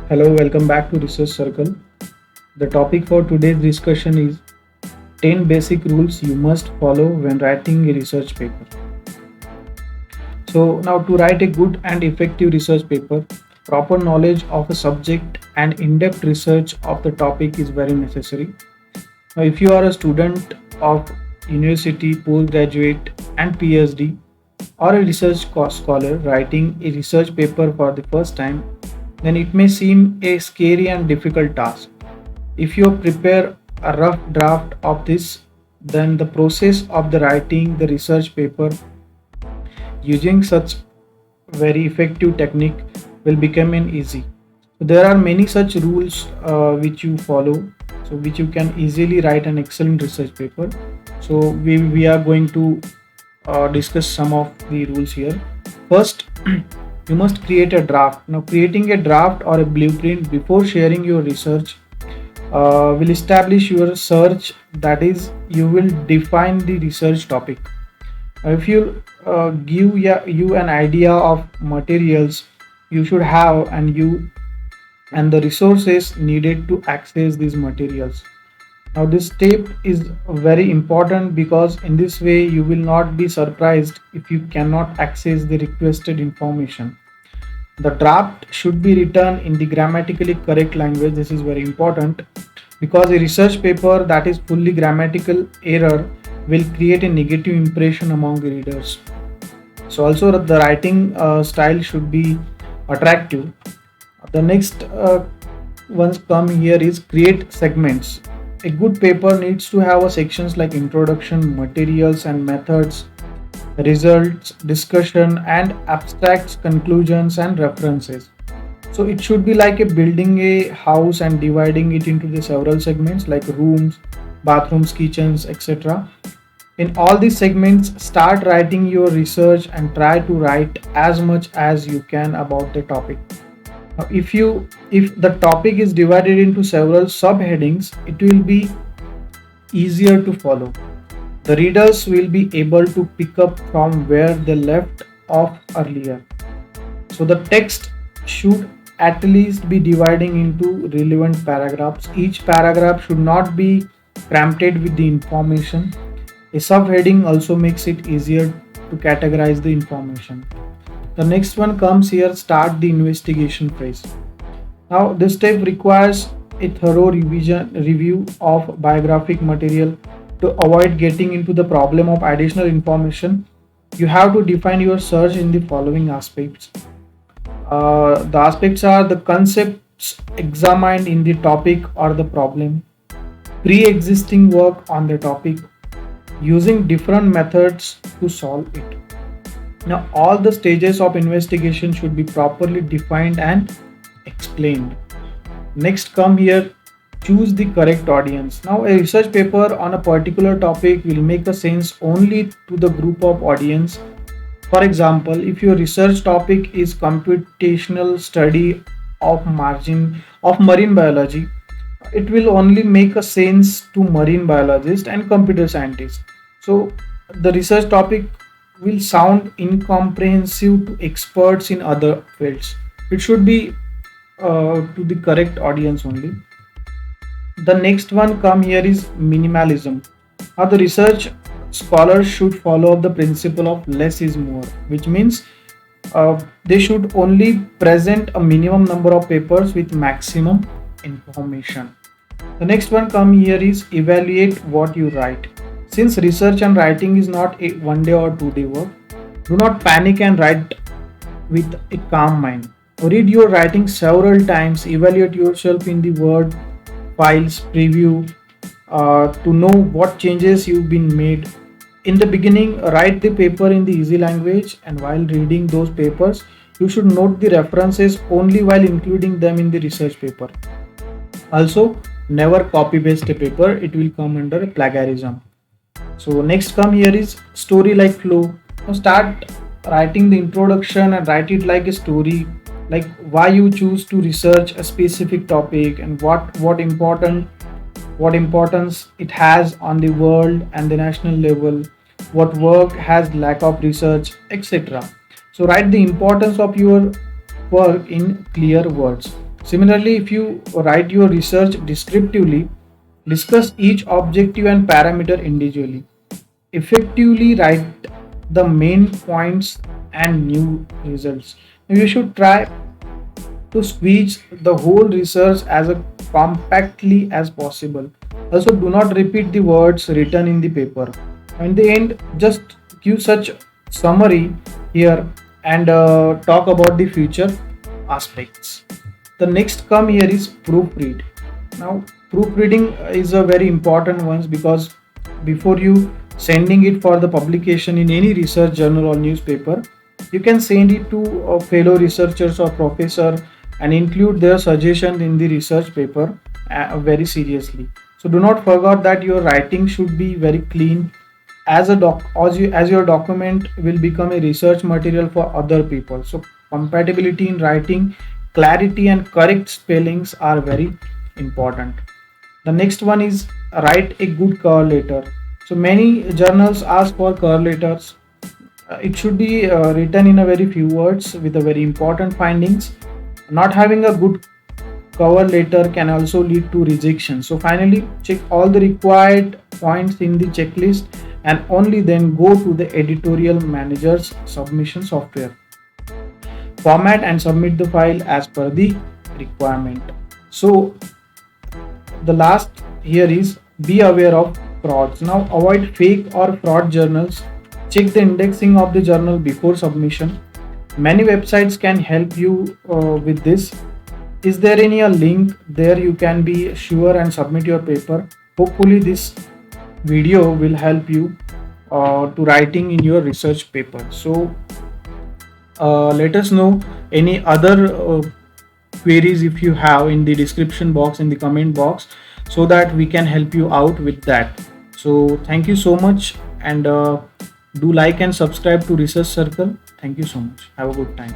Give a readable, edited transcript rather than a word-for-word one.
Hello, welcome back to Research Circle. The topic for today's discussion is 10 basic rules you must follow when writing a research paper. So, now to write a good and effective research paper, proper knowledge of a subject and in depth research of the topic is very necessary. Now, if you are a student of university, postgraduate, and PhD, or a research scholar writing a research paper for the first time, then it may seem a scary and difficult task. If you prepare a rough draft of this, then the process of the writing the research paper using such very effective technique will become an easy. So there are many such rules which you follow, so which you can easily write an excellent research paper. So we are going to discuss some of the rules here. First, you must create a draft. Now, creating a draft or a blueprint before sharing your research will establish your search, that is, you will define the research topic. If you give you an idea of materials you should have and the resources needed to access these materials. Now, this step is very important because in this way you will not be surprised if you cannot access the requested information. The draft should be written in the grammatically correct language. This is very important because a research paper that is fully grammatical error will create a negative impression among the readers. So also the writing style should be attractive. The next ones come here is create segments. A good paper needs to have a sections like introduction, materials and methods, results, discussion, and abstracts, conclusions, and references. So it should be like a building a house and dividing it into the several segments like rooms, bathrooms, kitchens, etc. In all these segments, start writing your research and try to write as much as you can about the topic. Now, if the topic is divided into several subheadings, it will be easier to follow. The readers will be able to pick up from where they left off earlier. So the text should at least be dividing into relevant paragraphs. Each paragraph should not be crammed with the information. A subheading also makes it easier to categorize the information. The next one comes here, start the investigation phase. Now this step requires a thorough review of biographic material. To avoid getting into the problem of additional information, you have to define your search in the following aspects. The aspects are the concepts examined in the topic or the problem, pre-existing work on the topic, using different methods to solve it. Now, all the stages of investigation should be properly defined and explained. Next, come here, choose the correct audience. Now, a research paper on a particular topic will make a sense only to the group of audience. For example, if your research topic is computational study of marine biology, it will only make a sense to marine biologists and computer scientists. So the research topic will sound incomprehensive to experts in other fields. It should be to the correct audience only. The next one come here is minimalism. Now the research scholars should follow the principle of less is more, which means they should only present a minimum number of papers with maximum information. The next one come here is evaluate what you write. Since research and writing is not a one day or 2 day work, do not panic and write with a calm mind. Read your writing several times, evaluate yourself in the word files, preview to know what changes you've been made. In the beginning, write the paper in the easy language, and while reading those papers, you should note the references only while including them in the research paper. Also, never copy paste a paper, it will come under plagiarism. So next come here is story like flow. Now start writing the introduction and write it like a story, like why you choose to research a specific topic and what importance it has on the world and the national level, what work has lack of research, etc. So write the importance of your work in clear words. Similarly, if you write your research descriptively, discuss each objective and parameter individually. Effectively write the main points and new results. You should try to squeeze the whole research as a compactly as possible. Also, do not repeat the words written in the paper. In the end, just give such summary here and talk about the future aspects. The next come here is proofread. Now, proofreading is a very important one because before you sending it for the publication in any research journal or newspaper, you can send it to fellow researchers or professor and include their suggestion in the research paper very seriously. So do not forget that your writing should be very clean as a as your document will become a research material for other people. So compatibility in writing, clarity and correct spellings are very important. The next one is write a good cover letter. So many journals ask for cover letters. It should be written in a very few words with a very important findings. Not having a good cover letter can also lead to rejection. So finally, check all the required points in the checklist and only then go to the editorial manager's submission software. Format and submit the file as per the requirement. So the last here is be aware of frauds. Now avoid fake or fraud journals. Check the indexing of the journal before submission. Many websites can help you with this. Is there any a link there you can be sure and submit your paper? Hopefully this video will help you to writing in your research paper. So let us know any other queries if you have in the description box, in the comment box, so that we can help you out with that. So thank you so much, and do like and subscribe to Research Circle. Thank you so much. Have a good time.